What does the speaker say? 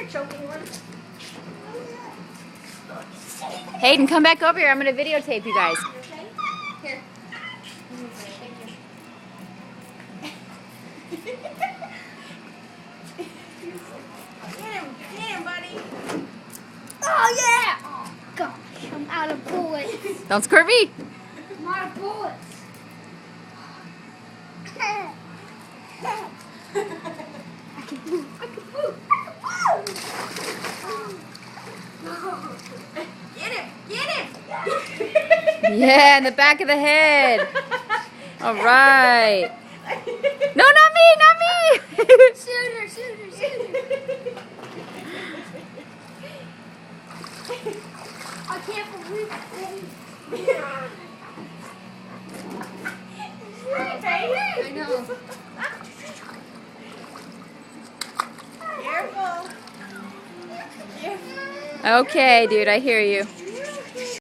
You're choking one. Hayden, come back over here. I'm going to videotape you guys. Okay? Here. Get him, buddy. Oh yeah! Oh gosh, I'm out of bullets. Don't squirt me. I'm out of bullets. I can move. I can move. I can move. Get him. Get him. Yeah, in the back of the head. All right. No, not me, not me. Shoot her, shoot her, shoot her. I can't believe it. I know. Careful. Okay, dude, I hear you.